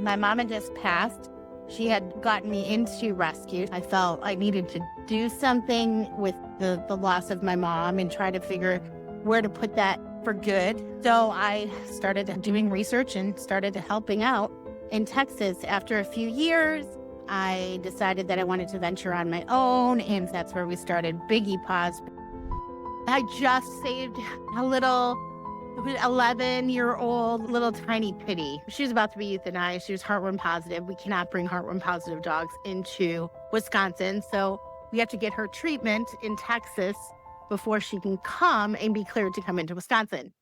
My mom had just passed. She had gotten me into rescue. I felt I needed to do something with the loss of my mom and try to figure where to put that for good. So I started doing research and started helping out in Texas. After a few years, I decided that I wanted to venture on my own, and that's where we started Biggie Paws. I just saved a little 11-year-old little tiny pitty. She was about to be euthanized. She was heartworm positive. We cannot bring heartworm positive dogs into Wisconsin. So we have to get her treatment in Texas before she can come and be cleared to come into Wisconsin.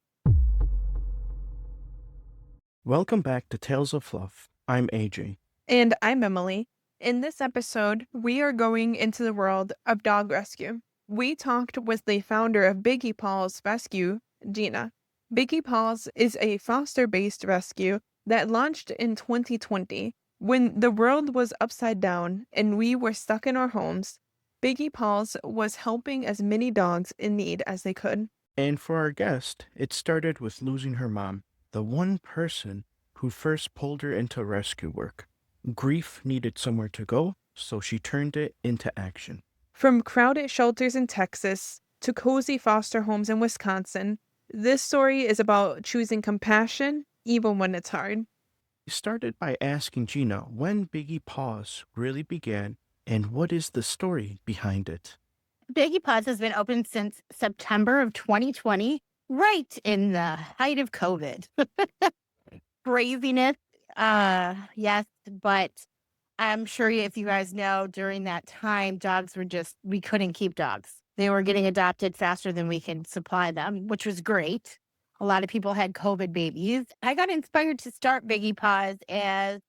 Welcome back to Tales of Fluff. I'm AJ. And I'm Emily. In this episode, we are going into the world of dog rescue. We talked with the founder of Biggie Paws Rescue, Gina. Biggie Paws is a foster-based rescue that launched in 2020. When the world was upside down and we were stuck in our homes, Biggie Paws was helping as many dogs in need as they could. And for our guest, it started with losing her mom, the one person who first pulled her into rescue work. Grief needed somewhere to go, so she turned it into action. From crowded shelters in Texas to cozy foster homes in Wisconsin, this story is about choosing compassion even when it's hard. We started by asking Gina when Biggie Paws really began and what is the story behind it. Biggie Paws has been open since September of 2020, right in the height of COVID. Craziness, yes, but I'm sure if you guys know, during that time, dogs were we couldn't keep dogs. They were getting adopted faster than we could supply them, which was great. A lot of people had COVID babies. I got inspired to start Biggie Paws as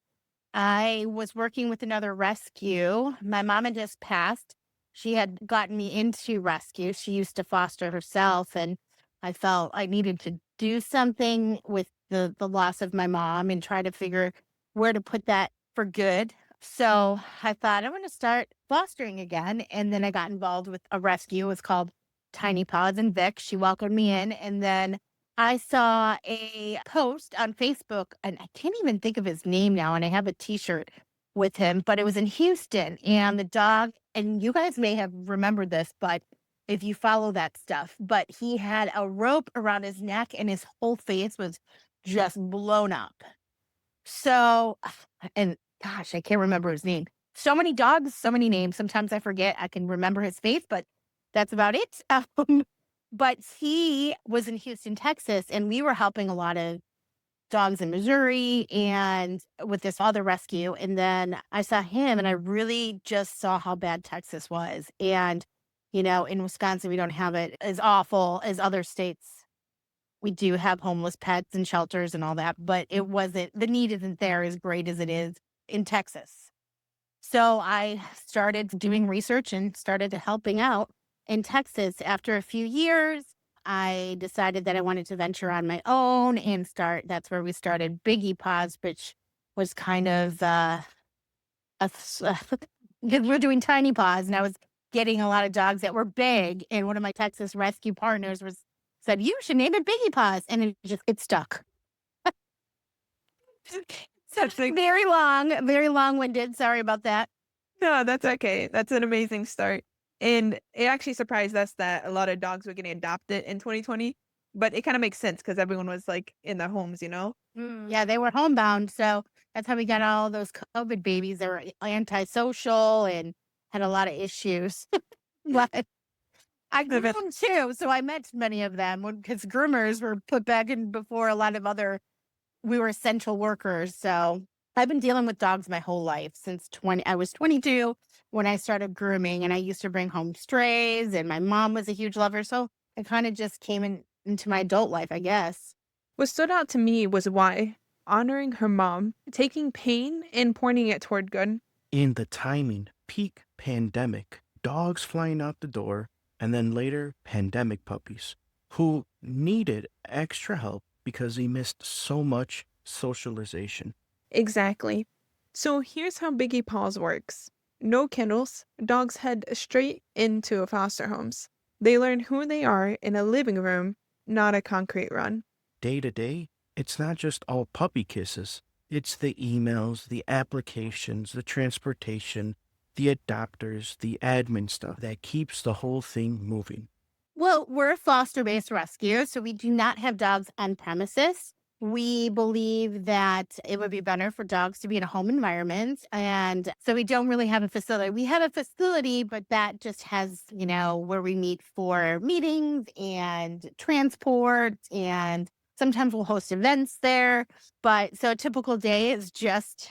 I was working with another rescue. My mom had just passed. She had gotten me into rescue. She used to foster herself, and I felt I needed to do something with the loss of my mom and try to figure where to put that for good. So I thought I'm going to start fostering again. And then I got involved with a rescue. It was called Tiny Paws and Vic. She welcomed me in. And then I saw a post on Facebook, and I can't even think of his name now. And I have a t-shirt with him, but it was in Houston. And the dog, and you guys may have remembered this, but if you follow that stuff, but he had a rope around his neck and his whole face was just blown up. So, and gosh, I can't remember his name. So many dogs, so many names. Sometimes I forget. I can remember his face, but that's about it. But he was in Houston, Texas, and we were helping a lot of dogs in Missouri and with this other rescue. And then I saw him and I really just saw how bad Texas was. And, in Wisconsin, we don't have it as awful as other states. We do have homeless pets and shelters and all that, but the need isn't there as great as it is in Texas. So I started doing research and started helping out in Texas. After a few years, I decided that I wanted to venture on my own and that's where we started Biggie Paws, which was kind of, because we're doing Tiny Paws, and I was getting a lot of dogs that were big, and one of my Texas rescue partners said, you should name it Biggie Paws, and it stuck. So very long-winded. Sorry about that. No, that's okay. That's an amazing start. And it actually surprised us that a lot of dogs were getting adopted in 2020, but it kind of makes sense because everyone was like in their homes, Yeah, they were homebound. So that's how we got all those COVID babies. They were antisocial and had a lot of issues. But I grew them too. So I met many of them because groomers were put back in before a lot of we were essential workers. So I've been dealing with dogs my whole life since I was 22 when I started grooming, and I used to bring home strays, and my mom was a huge lover. So it kind of just came into my adult life, I guess. What stood out to me was why honoring her mom, taking pain and pointing it toward good. In the timing, peak pandemic, dogs flying out the door, and then later pandemic puppies who needed extra help because they missed so much socialization. Exactly. So here's how Biggie Paws works. No kennels, dogs head straight into foster homes. They learn who they are in a living room, not a concrete run. Day to day, it's not just all puppy kisses. It's the emails, the applications, the transportation, the adopters, the admin stuff that keeps the whole thing moving. Well, we're a foster based rescue, so we do not have dogs on premises. We believe that it would be better for dogs to be in a home environment. And so we don't really have a facility. We have a facility, but that just has, where we meet for meetings and transport. And sometimes we'll host events there. But so a typical day is just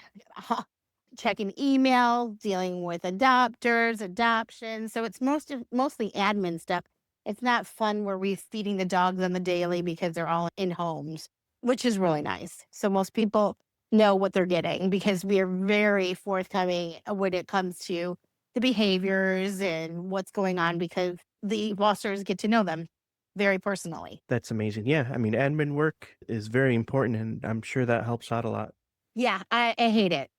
checking email, dealing with adopters, adoptions. So it's mostly admin stuff. It's not fun where we're feeding the dogs on the daily because they're all in homes, which is really nice. So most people know what they're getting because we are very forthcoming when it comes to the behaviors and what's going on because the fosters get to know them very personally. That's amazing. Yeah, I mean, admin work is very important, and I'm sure that helps out a lot. Yeah, I hate it.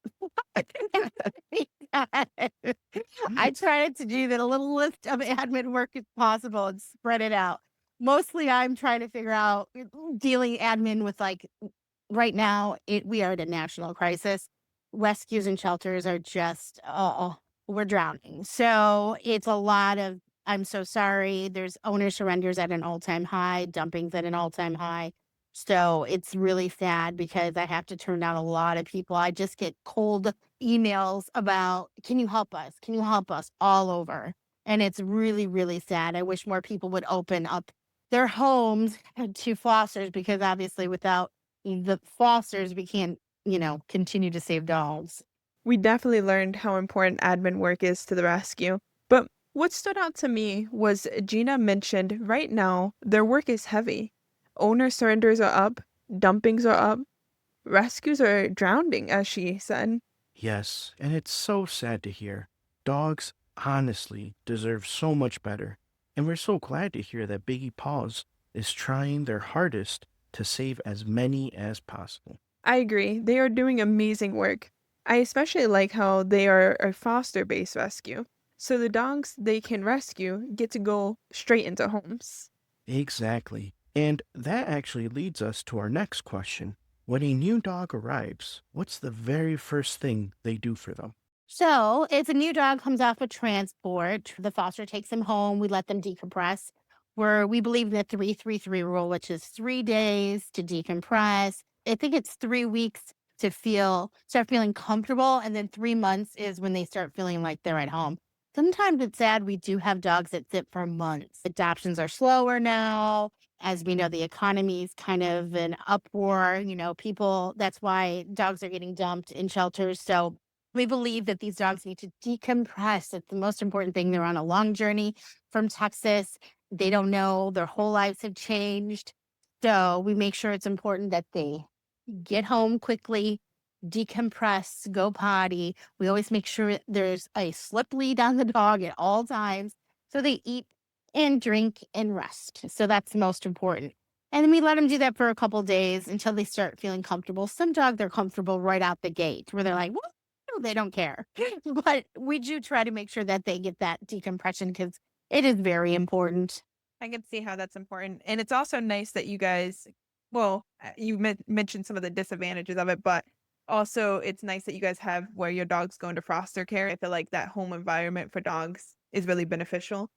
I tried to do that a little list of admin work if possible and spread it out. Mostly I'm trying to figure out dealing admin with right now we are at a national crisis. Rescues and shelters are just we're drowning. So it's a lot of I'm so sorry. There's owner surrenders at an all-time high, dumpings at an all-time high. So it's really sad because I have to turn down a lot of people. I just get cold emails about, can you help us? Can you help us all over? And it's really, really sad. I wish more people would open up their homes to fosters because obviously without the fosters, we can't, continue to save dogs. We definitely learned how important admin work is to the rescue. But what stood out to me was Gina mentioned right now their work is heavy. Owner surrenders are up, dumpings are up, rescues are drowning, as she said. Yes, and it's so sad to hear. Dogs honestly deserve so much better. And we're so glad to hear that Biggie Paws is trying their hardest to save as many as possible. I agree. They are doing amazing work. I especially like how they are a foster based rescue. So the dogs they can rescue get to go straight into homes. Exactly. And that actually leads us to our next question. When a new dog arrives, what's the very first thing they do for them? So if a new dog comes off a transport, the foster takes them home. We let them decompress. Where we believe in the 3-3-3 rule, which is 3 days to decompress. I think it's 3 weeks to start feeling comfortable. And then 3 months is when they start feeling like they're at home. Sometimes it's sad. We do have dogs that sit for months. Adoptions are slower now. As we know, the economy is kind of an uproar. That's why dogs are getting dumped in shelters. So we believe that these dogs need to decompress. It's the most important thing. They're on a long journey from Texas. They don't know, their whole lives have changed. So we make sure it's important that they get home quickly, decompress, go potty. We always make sure there's a slip lead on the dog at all times so they eat and drink and rest. So that's the most important. And then we let them do that for a couple days until they start feeling comfortable. Some dogs, they're comfortable right out the gate where they're like, "What?" No, they don't care. But we do try to make sure that they get that decompression because it is very important. I can see how that's important. And it's also nice that you guys, you mentioned some of the disadvantages of it, but also it's nice that you guys have where your dogs go into foster care. I feel like that home environment for dogs is really beneficial.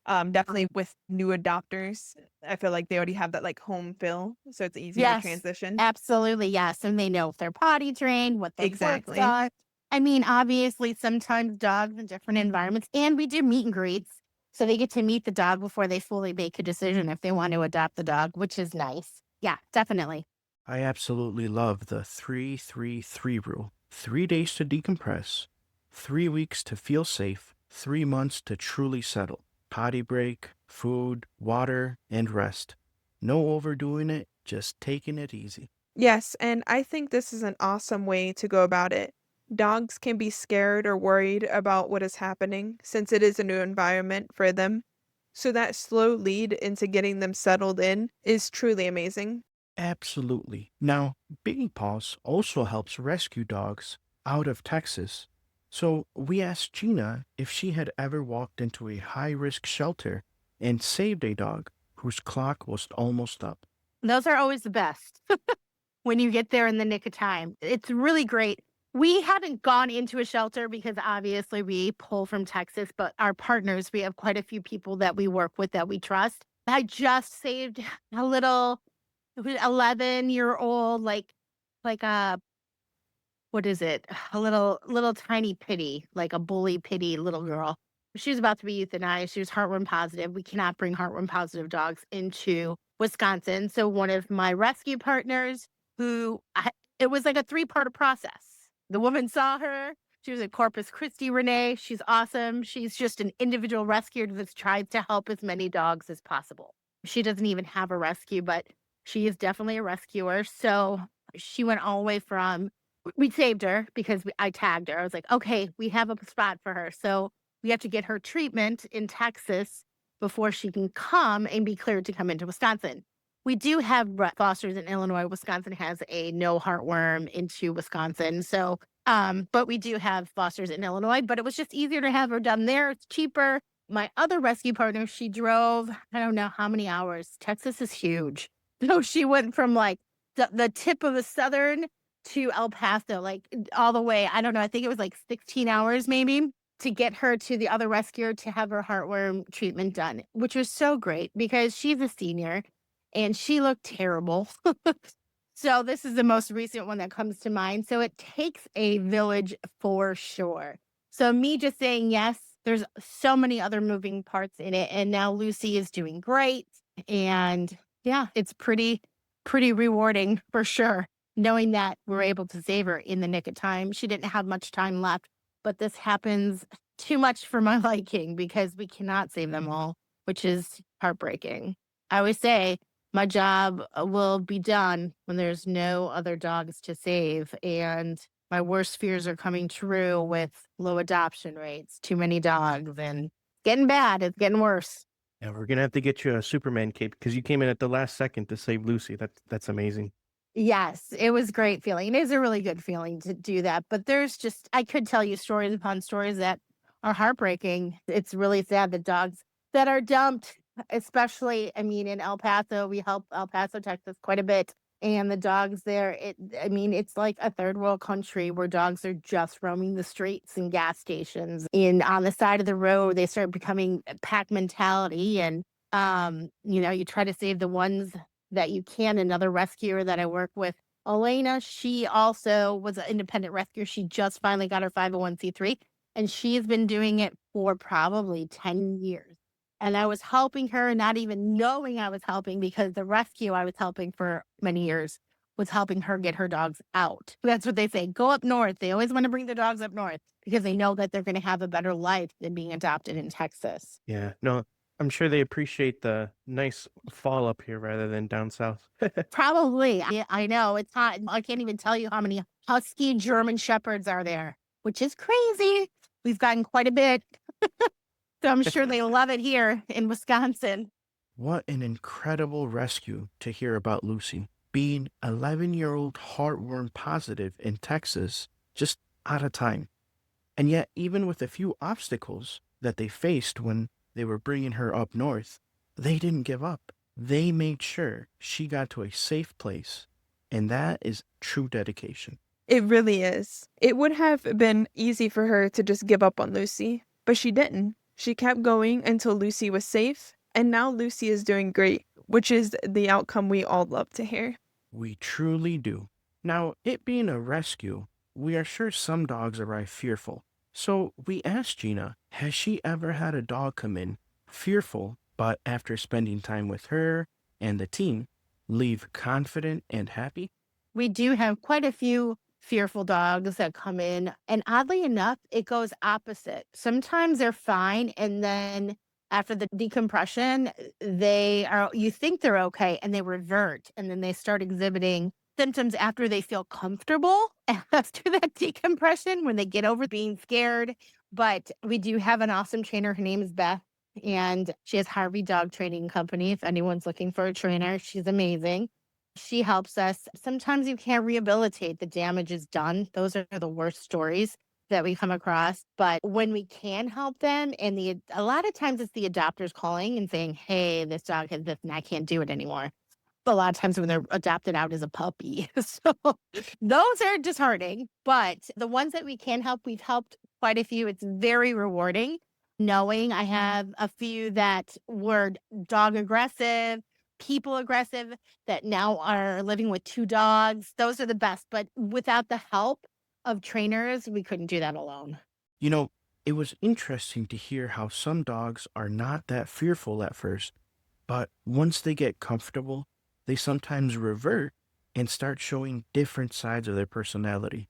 Definitely with new adopters, I feel like they already have that like home feel, so it's easier to Yes, transition. absolutely. Yes. And they know if they're potty trained, what their quirks Exactly. are. I mean, obviously, sometimes dogs in different environments, and we do meet and greets. So they get to meet the dog before they fully make a decision if they want to adopt the dog, which is nice. Yeah, definitely. I absolutely love the 3-3-3 rule. 3 days to decompress, 3 weeks to feel safe, 3 months to truly settle. Potty break, food, water, and rest. No overdoing it, just taking it easy. Yes, and I think this is an awesome way to go about it. Dogs can be scared or worried about what is happening since it is a new environment for them. So that slow lead into getting them settled in is truly amazing. Absolutely. Now, Biggie Paws also helps rescue dogs out of Texas. So we asked Gina if she had ever walked into a high risk shelter and saved a dog whose clock was almost up. Those are always the best. when you get there in the nick of time. It's really great. We haven't gone into a shelter because obviously we pull from Texas, but our partners, we have quite a few people that we work with that we trust. I just saved a little 11-year-old, like a what is it? A little tiny pity, like a bully pity little girl. She was about to be euthanized. She was heartworm positive. We cannot bring heartworm positive dogs into Wisconsin. So one of my rescue partners, it was like a three-part process. The woman saw her. She was a Corpus Christi Renee. She's awesome. She's just an individual rescuer that's tried to help as many dogs as possible. She doesn't even have a rescue, but she is definitely a rescuer. So she went all the way from we saved her because I tagged her. I was like, okay, we have a spot for her. So we have to get her treatment in Texas before she can come and be cleared to come into Wisconsin. We do have fosters in Illinois. Wisconsin has a no heartworm into Wisconsin. So, but we do have fosters in Illinois, but it was just easier to have her done there. It's cheaper. My other rescue partner, she drove, I don't know how many hours. Texas is huge. So she went from like the tip of the southern to El Paso, like all the way. I don't know. I think it was like 16 hours maybe to get her to the other rescuer to have her heartworm treatment done, which was so great because she's a senior and she looked terrible. So this is the most recent one that comes to mind. So it takes a village for sure. So me just saying yes, there's so many other moving parts in it. And now Lucy is doing great. And yeah, it's pretty rewarding for sure, knowing that we're able to save her in the nick of time. She didn't have much time left, but this happens too much for my liking because we cannot save them all, which is heartbreaking. I always say my job will be done when there's no other dogs to save. And my worst fears are coming true with low adoption rates, too many dogs, and getting bad. It's getting worse. Yeah, we're gonna have to get you a Superman cape because you came in at the last second to save Lucy. That's amazing. Yes, it was a great feeling. It is a really good feeling to do that, but there's just I could tell you stories upon stories that are heartbreaking. It's really sad the dogs that are dumped, especially, I mean, in El Paso, we help El Paso, Texas quite a bit. And the dogs there, I mean, it's like a third world country where dogs are just roaming the streets and gas stations. And on the side of the road, they start becoming pack mentality. And you try to save the ones that you can. Another rescuer that I work with, Elena, she also was an independent rescuer. She just finally got her 501(c)(3), and she's been doing it for probably 10 years. And I was helping her, not even knowing I was helping because the rescue I was helping for many years was helping her get her dogs out. That's what they say. Go up north. They always want to bring the dogs up north because they know that they're going to have a better life than being adopted in Texas. Yeah, no, I'm sure they appreciate the nice fall up here rather than down south. Probably. I know. It's hot. I can't even tell you how many husky German shepherds are there, which is crazy. We've gotten quite a bit. So I'm sure they love it here in Wisconsin. What an incredible rescue to hear about Lucy. Being 11-year-old heartworm positive in Texas, just out of time. And yet, even with a few obstacles that they faced when they were bringing her up north, they didn't give up. They made sure she got to a safe place. And that is true dedication. It really is. It would have been easy for her to just give up on Lucy, but she didn't. She kept going until Lucy was safe, and now Lucy is doing great, which is the outcome we all love to hear. We truly do. Now, it being a rescue, we are sure some dogs arrive fearful. So we asked Gina, has she ever had a dog come in fearful, but after spending time with her and the team, leave confident and happy? We do have quite a few fearful dogs that come in. And oddly enough, it goes opposite. Sometimes they're fine. And then after the decompression, you think they're okay and they revert. And then they start exhibiting symptoms after they feel comfortable after that decompression when they get over being scared. But we do have an awesome trainer. Her name is Beth. And she has Harvey Dog Training Company. If anyone's looking for a trainer, she's amazing. She helps us. Sometimes you can't rehabilitate. The damage is done. Those are the worst stories that we come across. But when we can help them, and a lot of times it's the adopters calling and saying, hey, this dog has this and I can't do it anymore. a lot of times when they're adopted out as a puppy. So those are disheartening, but the ones that we can help, we've helped quite a few. It's very rewarding knowing I have a few that were dog aggressive, people aggressive that now are living with 2 dogs. Those are the best, but without the help of trainers, we couldn't do that alone. You know, it was interesting to hear how some dogs are not that fearful at first, but once they get comfortable, they sometimes revert and start showing different sides of their personality.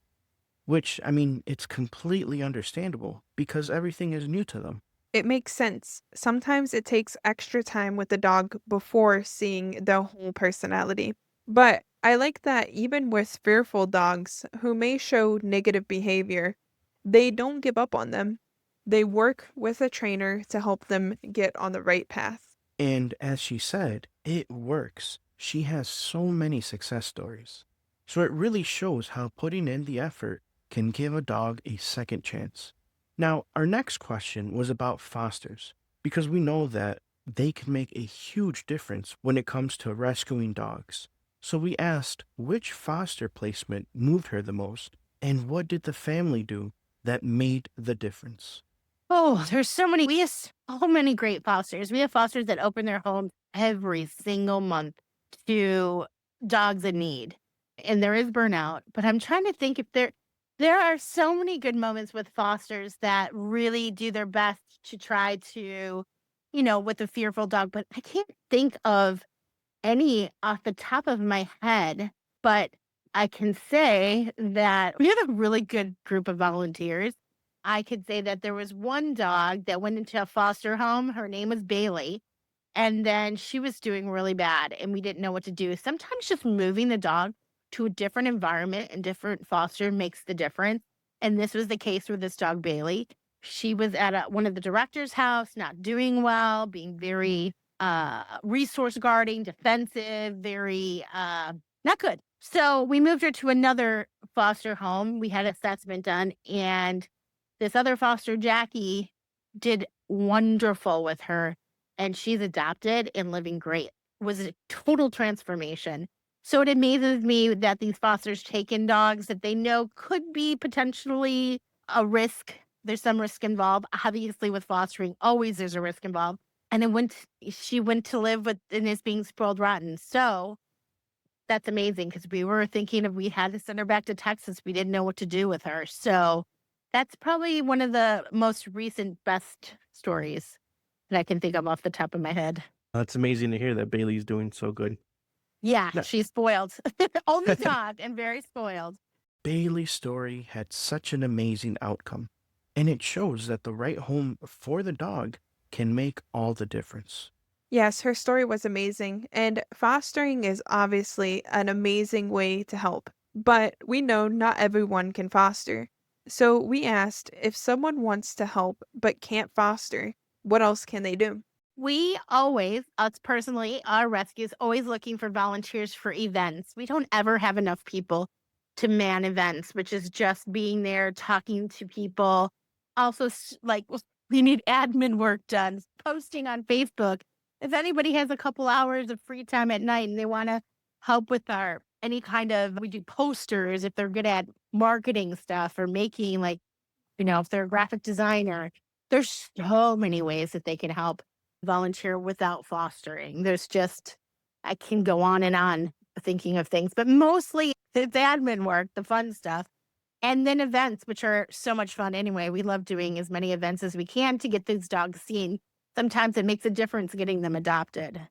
Which, I mean, it's completely understandable because everything is new to them. It makes sense. Sometimes it takes extra time with the dog before seeing the whole personality. But I like that even with fearful dogs who may show negative behavior, they don't give up on them. They work with a trainer to help them get on the right path. And as she said, it works. She has so many success stories. So it really shows how putting in the effort can give a dog a second chance. Now, our next question was about fosters, because we know that they can make a huge difference when it comes to rescuing dogs. So we asked which foster placement moved her the most, and what did the family do that made the difference? Oh, there's so many. We have so many great fosters. We have fosters that open their homes every single month to dogs in need. And there is burnout, but I'm trying to think if there are so many good moments with fosters that really do their best to try to, with a fearful dog, but I can't think of any off the top of my head, but I can say that we had a really good group of volunteers. I could say that there was one dog that went into a foster home. Her name was Bailey. And then she was doing really bad and we didn't know what to do. Sometimes just moving the dog to a different environment and different foster makes the difference. And this was the case with this dog, Bailey. She was at one of the director's house, not doing well, being very resource guarding, defensive, very not good. So we moved her to another foster home. We had assessment done, and this other foster, Jackie, did wonderful with her, and she's adopted and living great. Was a total transformation. So it amazes me that these fosters take in dogs that they know could be potentially a risk. There's some risk involved. Obviously, with fostering, always there's a risk involved. And then she went to live with and is being spoiled rotten. So that's amazing because we were thinking if we had to send her back to Texas, we didn't know what to do with her. So that's probably one of the most recent best stories that I can think of off the top of my head. It's amazing to hear that Bailey's doing so good. Yeah, Now, she's spoiled. Only dog and very spoiled. Bailey's story had such an amazing outcome, and it shows that the right home for the dog can make all the difference. Yes, her story was amazing, and fostering is obviously an amazing way to help. But we know not everyone can foster. So we asked if someone wants to help but can't foster, what else can they do? We always, us personally, our rescues, always looking for volunteers for events. We don't ever have enough people to man events, which is just being there, talking to people. Also, we need admin work done, posting on Facebook. If anybody has a couple hours of free time at night and they want to help with our any kind of, we do posters if they're good at marketing stuff or making if they're a graphic designer, there's so many ways that they can help volunteer without fostering. I can go on and on thinking of things, but mostly it's admin work, the fun stuff, and then events, which are so much fun anyway. We love doing as many events as we can to get these dogs seen. Sometimes it makes a difference getting them adopted.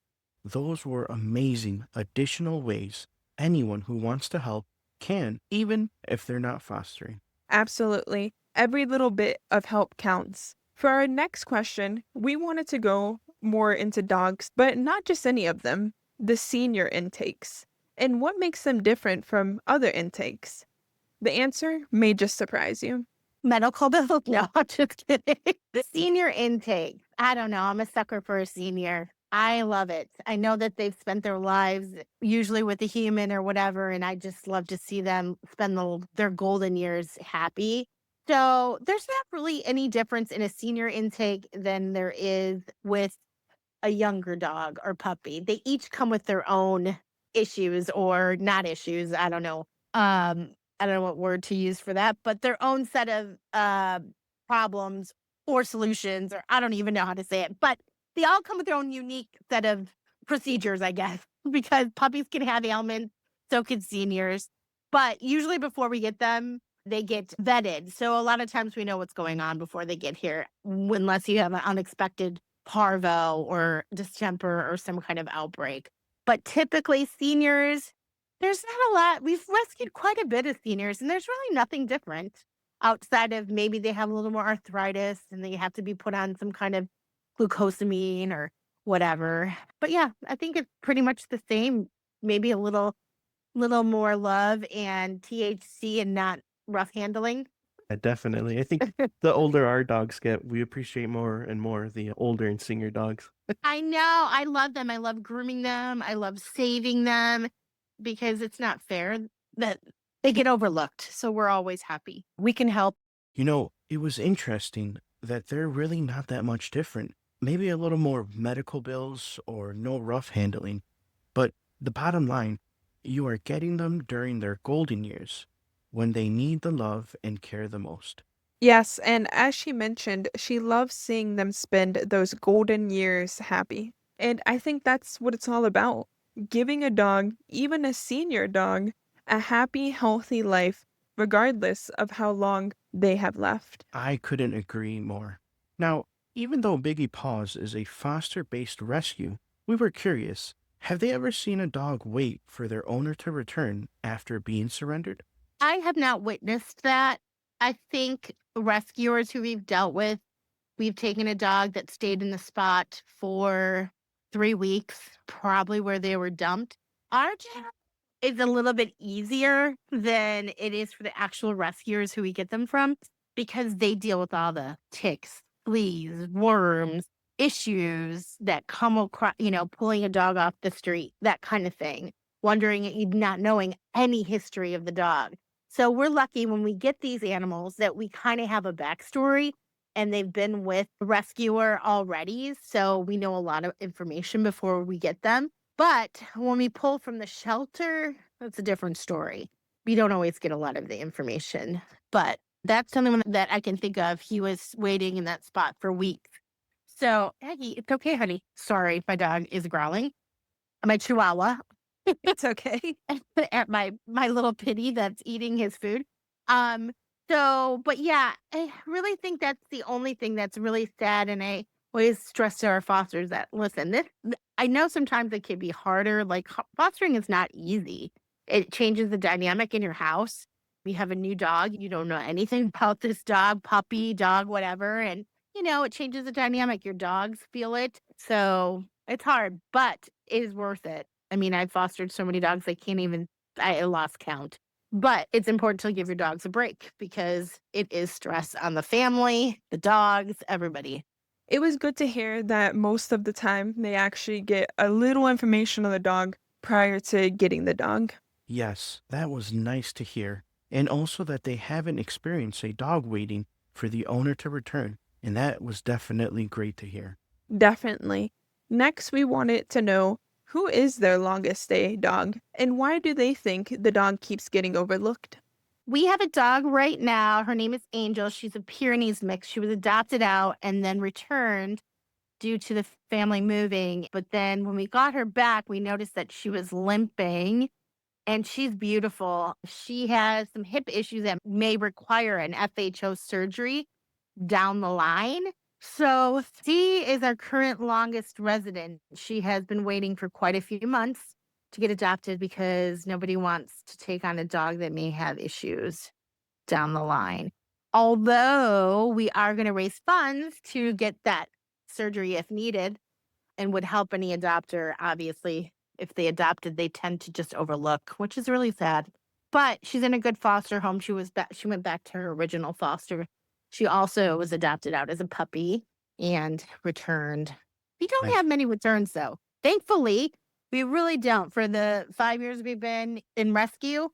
Those were amazing additional ways anyone who wants to help can, even if they're not fostering. Absolutely. Every little bit of help counts. For our next question, we wanted to go more into dogs, but not just any of them, the senior intakes, and what makes them different from other intakes. The answer may just surprise you. Medical bills? No, I'm just kidding. The senior intake. I don't know. I'm a sucker for a senior. I love it. I know that they've spent their lives usually with a human or whatever, and I just love to see them spend their golden years happy. So there's not really any difference in a senior intake than there is with a younger dog or puppy. They each come with their own. issues or not issues. I don't know what word to use for that, but their own set of problems or solutions, or I don't even know how to say it, but they all come with their own unique set of procedures, I guess, because puppies can have ailments, so can seniors. But usually before we get them, they get vetted. So a lot of times we know what's going on before they get here, unless you have an unexpected parvo or distemper or some kind of outbreak. But typically, seniors, there's not a lot. We've rescued quite a bit of seniors, and there's really nothing different outside of maybe they have a little more arthritis and they have to be put on some kind of glucosamine or whatever. But yeah, I think it's pretty much the same. Maybe a little more love and THC and not rough handling. Definitely. I think the older our dogs get, we appreciate more and more the older and senior dogs. I know. I love them. I love grooming them. I love saving them because it's not fair that they get overlooked. So we're always happy. We can help. You know, it was interesting that they're really not that much different. Maybe a little more medical bills or no rough handling. But the bottom line, you are getting them during their golden years when they need the love and care the most. Yes, and as she mentioned, she loves seeing them spend those golden years happy. And I think that's what it's all about. Giving a dog, even a senior dog, a happy, healthy life, regardless of how long they have left. I couldn't agree more. Now, even though Biggie Paws is a foster based rescue, we were curious, have they ever seen a dog wait for their owner to return after being surrendered? I have not witnessed that. I think rescuers who we've dealt with, we've taken a dog that stayed in the spot for 3 weeks, probably where they were dumped. Our job is a little bit easier than it is for the actual rescuers who we get them from because they deal with all the ticks, fleas, worms, issues that come across, pulling a dog off the street, that kind of thing, wondering, not knowing any history of the dog. So we're lucky when we get these animals that we kind of have a backstory and they've been with the rescuer already. So we know a lot of information before we get them. But when we pull from the shelter, that's a different story. We don't always get a lot of the information, but that's something that I can think of. He was waiting in that spot for weeks. So, Aggie, it's okay, honey. Sorry, my dog is growling. My chihuahua It's okay. at my little pitty that's eating his food. Um, so, but yeah, I really think that's the only thing that's really sad, and I always stress to our fosters that listen, I know sometimes it can be harder. Like fostering is not easy. It changes the dynamic in your house. We have a new dog. You don't know anything about this dog, puppy, dog, whatever, and it changes the dynamic. Your dogs feel it, so it's hard, but it is worth it. I mean, I've fostered so many dogs, I lost count. But it's important to give your dogs a break because it is stress on the family, the dogs, everybody. It was good to hear that most of the time they actually get a little information on the dog prior to getting the dog. Yes, that was nice to hear. And also that they haven't experienced a dog waiting for the owner to return. And that was definitely great to hear. Definitely. Next, we wanted to know who is their longest stay dog and why do they think the dog keeps getting overlooked? We have a dog right now. Her name is Angel. She's a Pyrenees mix. She was adopted out and then returned due to the family moving. But then when we got her back, we noticed that she was limping and she's beautiful. She has some hip issues that may require an FHO surgery down the line. So she is our current longest resident. She has been waiting for quite a few months to get adopted because nobody wants to take on a dog that may have issues down the line. Although we are going to raise funds to get that surgery if needed and would help any adopter. Obviously, if they adopted, they tend to just overlook, which is really sad. But she's in a good foster home. She went back to her original foster. She also was adopted out as a puppy and returned. We don't Nice. have many returns though. Thankfully, we really don't. For the 5 years we've been in rescue,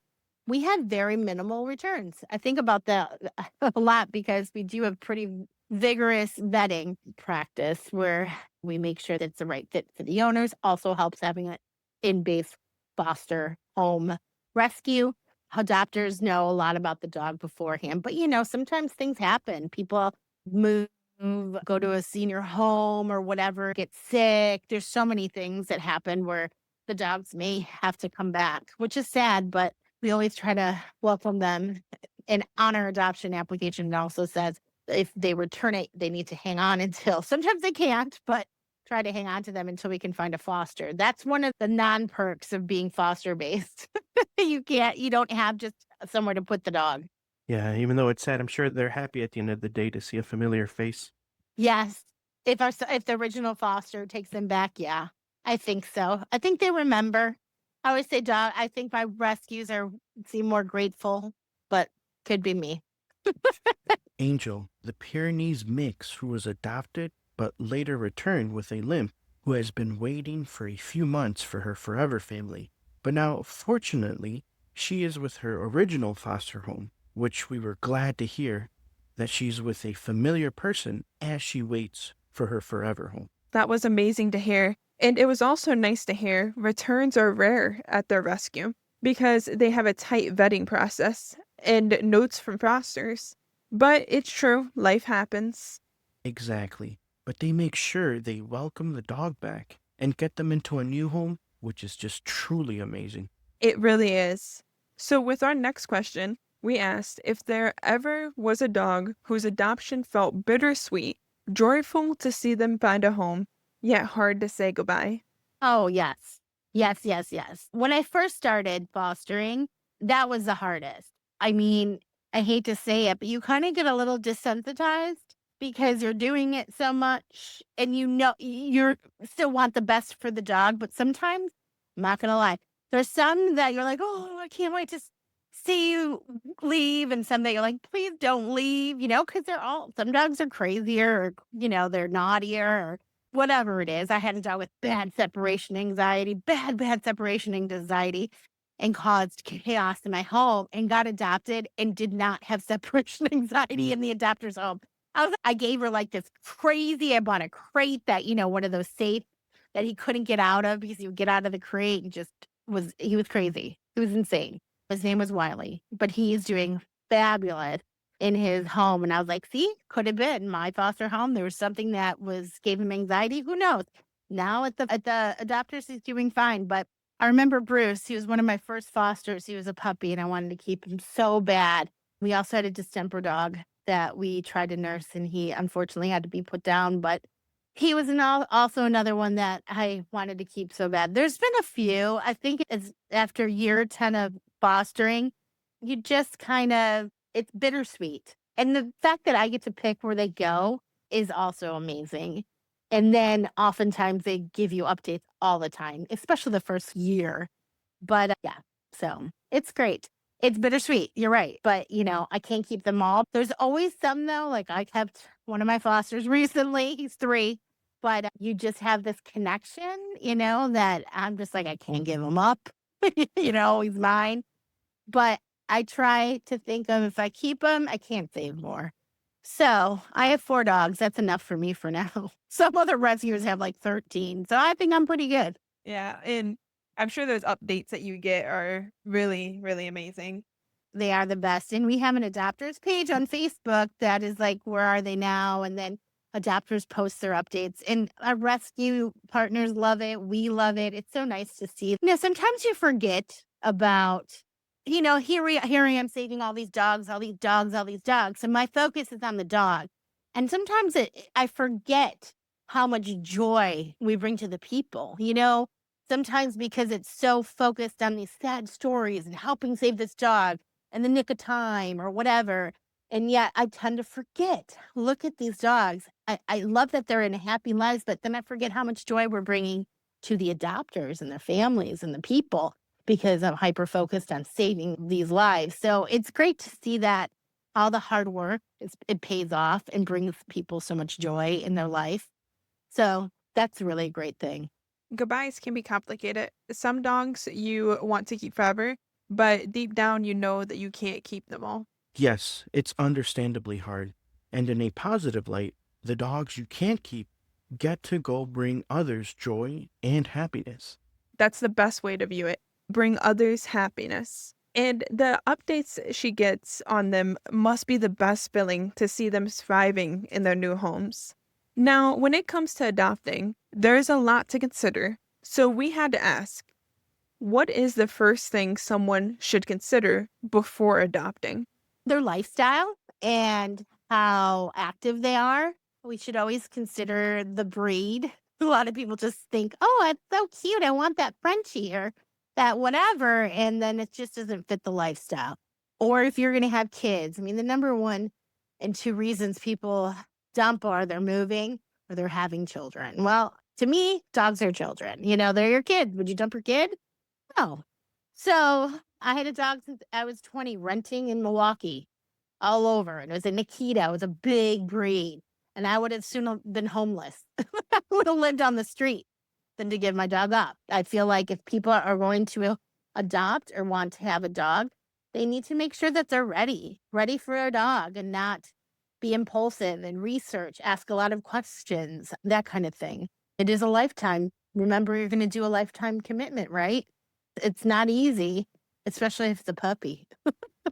we had very minimal returns. I think about that a lot because we do have pretty vigorous vetting practice where we make sure that it's the right fit for the owners. Also helps having it in base foster home rescue. Adopters know a lot about the dog beforehand, but sometimes things happen. People move, go to a senior home or whatever, get sick. There's so many things that happen where the dogs may have to come back, which is sad, but we always try to welcome them. And on our adoption application, it also says if they return it, they need to hang on until sometimes they can't, but try to hang on to them until we can find a foster. That's one of the non perks of being foster based. You don't have just somewhere to put the dog. Yeah, even though it's sad, I'm sure they're happy at the end of the day to see a familiar face. Yes. If the original foster takes them back, yeah, I think so. I think they remember. I always say dog. I think my rescues seem more grateful, but could be me. Angel, the Pyrenees mix who was adopted but later returned with a limp, who has been waiting for a few months for her forever family. But now, fortunately, she is with her original foster home, which we were glad to hear that she's with a familiar person as she waits for her forever home. That was amazing to hear. And it was also nice to hear returns are rare at their rescue because they have a tight vetting process and notes from fosters. But it's true, life happens. Exactly. But they make sure they welcome the dog back and get them into a new home, which is just truly amazing. It really is. So, with our next question, we asked if there ever was a dog whose adoption felt bittersweet, joyful to see them find a home, yet hard to say goodbye. Oh, yes. Yes, yes, yes. When I first started fostering, that was the hardest. I mean, I hate to say it, but you kind of get a little desensitized because you're doing it so much and you still want the best for the dog, but sometimes, I'm not going to lie, there's some that you're like, "Oh, I can't wait to see you leave," and some that you're like, "Please don't leave," because some dogs are crazier or, they're naughtier or whatever it is. I had a dog with bad separation anxiety, and caused chaos in my home and got adopted and did not have separation anxiety in the adopter's home. I gave her like this crazy, I bought a crate that, one of those safes that he couldn't get out of because he would get out of the crate and he was crazy. He was insane. His name was Wiley, but he's doing fabulous in his home. And I was like, see, could have been my foster home. There was something that gave him anxiety. Who knows? Now at the adopters, he's doing fine. But I remember Bruce, he was one of my first fosters. He was a puppy and I wanted to keep him so bad. We also had a distemper dog that we tried to nurse and he unfortunately had to be put down. But he was also another one that I wanted to keep so bad. There's been a few. I think it's after year 10 of fostering, you just it's bittersweet. And the fact that I get to pick where they go is also amazing. And then oftentimes they give you updates all the time, especially the first year. But yeah, so it's great. It's bittersweet. You're right. But, I can't keep them all. There's always some, though. Like I kept one of my fosters recently. He's 3. But you just have this connection, that I'm just like, I can't give him up. He's mine. But I try to think of if I keep him, I can't save more. So I have 4 dogs. That's enough for me for now. Some other rescuers have like 13. So I think I'm pretty good. Yeah, and I'm sure those updates that you get are really, really amazing. They are the best. And we have an adopters page on Facebook that is like, where are they now? And then adopters post their updates. And our rescue partners love it. We love it. It's so nice to see. Sometimes you forget about, here I am saving all these dogs, all these dogs, all these dogs. And my focus is on the dog. And sometimes I forget how much joy we bring to the people, sometimes because it's so focused on these sad stories and helping save this dog in the nick of time or whatever. And yet I tend to forget. Look at these dogs. I love that they're in happy lives, but then I forget how much joy we're bringing to the adopters and their families and the people because I'm hyper focused on saving these lives. So it's great to see that all the hard work, it pays off and brings people so much joy in their life. So that's really a great thing. Goodbyes can be complicated. Some dogs you want to keep forever, but deep down you know that you can't keep them all. Yes, it's understandably hard. And in a positive light, the dogs you can't keep get to go bring others joy and happiness. That's the best way to view it. bring others happiness. And the updates she gets on them must be the best feeling to see them thriving in their new homes. Now, when it comes to adopting, there's a lot to consider. So we had to ask, what is the first thing someone should consider before adopting? Their lifestyle and how active they are. We should always consider the breed. A lot of people just think, oh, it's so cute. I want that Frenchie or that whatever. And then it just doesn't fit the lifestyle. Or if you're going to have kids, I mean, the number one and two reasons people dump are they're moving or they're having children. Well, to me, dogs are children. They're your kid. Would you dump your kid? No. So I had a dog since I was 20, renting in Milwaukee all over. And it was a Nikita. It was a big breed. And I would have soon been homeless. I would have lived on the street than to give my dog up. I feel like if people are going to adopt or want to have a dog, they need to make sure that they're ready for a dog and not be impulsive and research, ask a lot of questions, that kind of thing. It is a lifetime. Remember, you're going to do a lifetime commitment, right? It's not easy, especially if it's a puppy.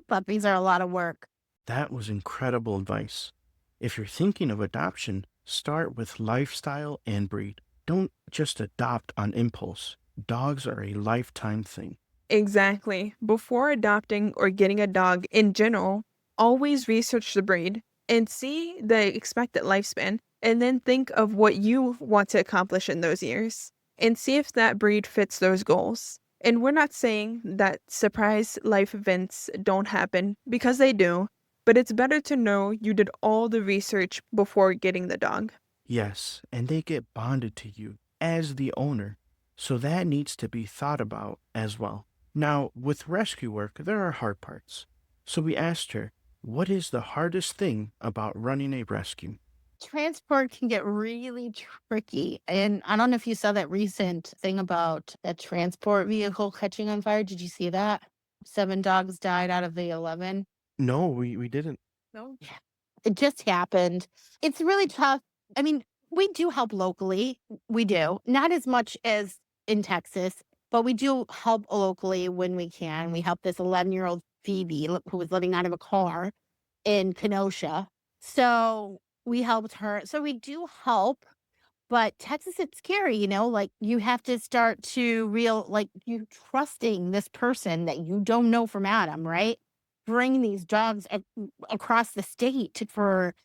Puppies are a lot of work. That was incredible advice. If you're thinking of adoption, start with lifestyle and breed. Don't just adopt on impulse. Dogs are a lifetime thing. Exactly. Before adopting or getting a dog in general, always research the breed and see the expected lifespan, and then think of what you want to accomplish in those years and see if that breed fits those goals. And we're not saying that surprise life events don't happen, because they do, but it's better to know you did all the research before getting the dog. Yes, and they get bonded to you as the owner. So that needs to be thought about as well. Now, with rescue work, there are hard parts. So we asked her, what is the hardest thing about running a rescue? Transport can get really tricky. And I don't know if you saw that recent thing about that transport vehicle catching on fire. Did you see that? 7 dogs died out of the 11. No, we didn't. No. Yeah. It just happened. It's really tough. I mean, we do help locally. We do. Not as much as in Texas, but we do help locally when we can. We helped this 11-year-old Phoebe who was living out of a car in Kenosha. So we helped her. So we do help, but Texas, it's scary, like you have to start to like you trusting this person that you don't know from Adam, right? Bring these dogs across the state for,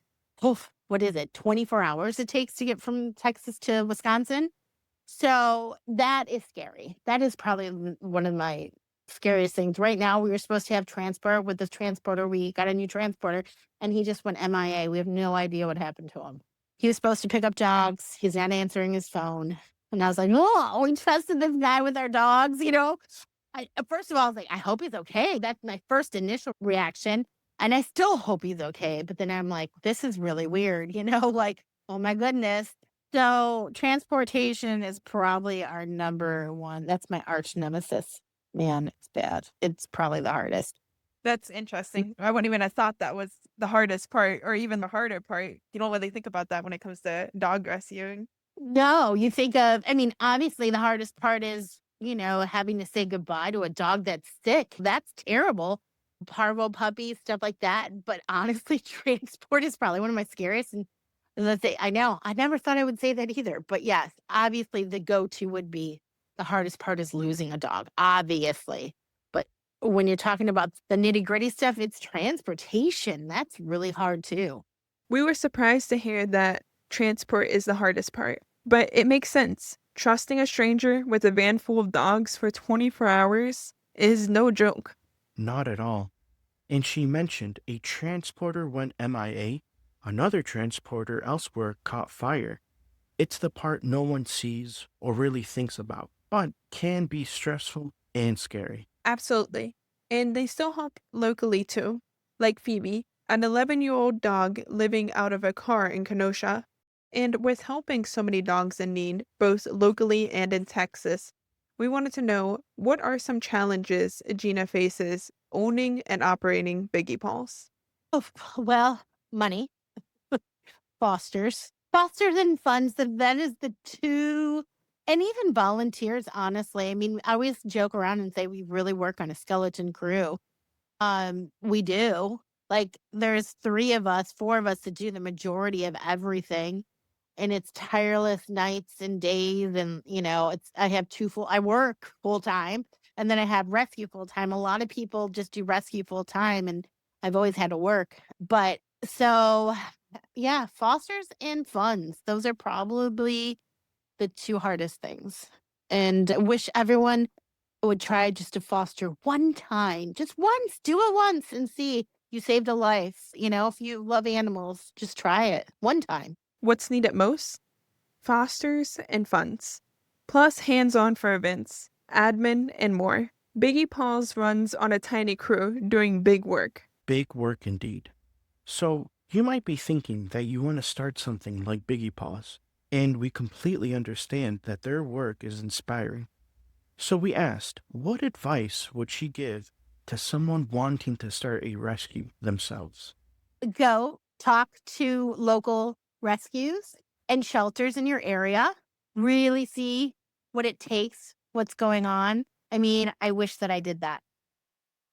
what is it, 24 hours it takes to get from Texas to Wisconsin. So that is scary. That is probably one of my scariest things. Right now, we were supposed to have transport with this transporter. We got a new transporter and he just went MIA. We have no idea what happened to him. He was supposed to pick up dogs. He's not answering his phone. And I was like, oh, we trusted this guy with our dogs. First of all, I was like, I hope he's okay. That's my first initial reaction. And I still hope he's okay. But then I'm like, this is really weird, like, oh my goodness. So transportation is probably our number one. That's my arch nemesis. Man, it's bad. It's probably the hardest. That's interesting. I wouldn't even have thought that was the hardest part or even the harder part. You don't really think about that when it comes to dog rescuing. No, you think of, I mean, obviously the hardest part is, having to say goodbye to a dog that's sick. That's terrible. Parvo puppies, stuff like that. But honestly, transport is probably one of my scariest. And let's say, I know, I never thought I would say that either. But yes, obviously the go-to would be the hardest part is losing a dog, obviously. But when you're talking about the nitty-gritty stuff, it's transportation. That's really hard too. We were surprised to hear that transport is the hardest part, but it makes sense. Trusting a stranger with a van full of dogs for 24 hours is no joke. Not at all. And she mentioned a transporter went MIA, another transporter elsewhere caught fire. It's the part no one sees or really thinks about, but can be stressful and scary. Absolutely. And they still help locally too, like Phoebe, an 11-year-old dog living out of a car in Kenosha. And with helping so many dogs in need, both locally and in Texas, we wanted to know, what are some challenges Gina faces owning and operating Biggie Paws? Oh, well, money. Fosters and funds, that is the two And even volunteers, honestly. I mean, I always joke around and say we really work on a skeleton crew. We do. Like, there's 3 of us, 4 of us to do the majority of everything, and it's tireless nights and days, and, it's I have 2 full I work full-time, and then I have rescue full-time. A lot of people just do rescue full-time, and I've always had to work. But so, yeah, fosters and funds, those are probably the 2 hardest things, and I wish everyone would try just to foster one time, just once, do it once and see you saved a life. If you love animals, just try it one time. What's needed most? Fosters and funds, plus hands-on for events, admin, and more. Biggie Paws runs on a tiny crew doing big work. Big work indeed. So, you might be thinking that you want to start something like Biggie Paws, and we completely understand that their work is inspiring. So, we asked, what advice would she give to someone wanting to start a rescue themselves? Go talk to local rescues and shelters in your area. Really see what it takes, what's going on. I mean, I wish that I did that.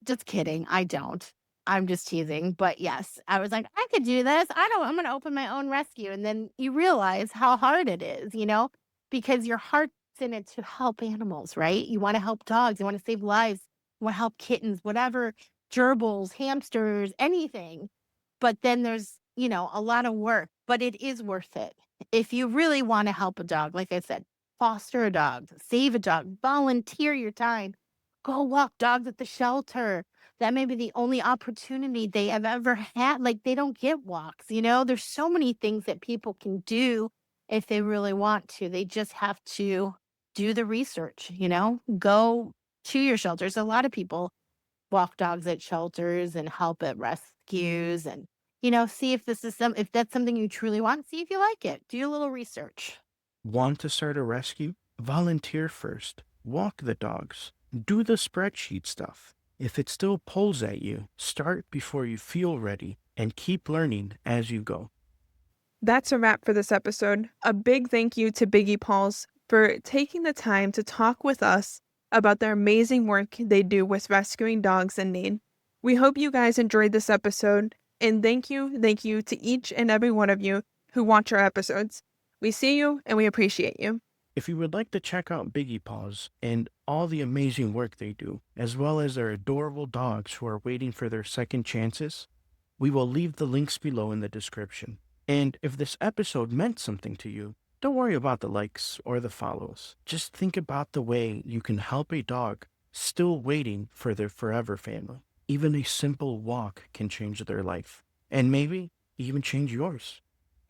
Just kidding. I don't. I'm just teasing. But yes, I was like, I could do this. I'm going to open my own rescue. And then you realize how hard it is, because your heart's in it to help animals, right? You want to help dogs. You want to save lives. You want to help kittens, whatever, gerbils, hamsters, anything. But then there's, a lot of work, but it is worth it. If you really want to help a dog, like I said, foster a dog, save a dog, volunteer your time, go walk dogs at the shelter. That may be the only opportunity they have ever had. Like, they don't get walks, There's so many things that people can do if they really want to. They just have to do the research, Go to your shelters. A lot of people walk dogs at shelters and help at rescues and, see if if that's something you truly want, see if you like it. Do a little research. Want to start a rescue? Volunteer first. Walk the dogs. Do the spreadsheet stuff. If it still pulls at you, start before you feel ready and keep learning as you go. That's a wrap for this episode. A big thank you to Biggie Paws for taking the time to talk with us about their amazing work they do with rescuing dogs in need. We hope you guys enjoyed this episode, and thank you to each and every one of you who watch our episodes. We see you and we appreciate you. If you would like to check out Biggie Paws and all the amazing work they do, as well as their adorable dogs who are waiting for their second chances, we will leave the links below in the description. And if this episode meant something to you, don't worry about the likes or the follows. Just think about the way you can help a dog still waiting for their forever family. Even a simple walk can change their life, and maybe even change yours.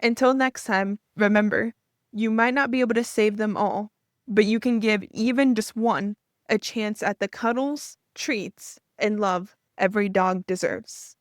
Until next time, remember, you might not be able to save them all, but you can give even just one a chance at the cuddles, treats, and love every dog deserves.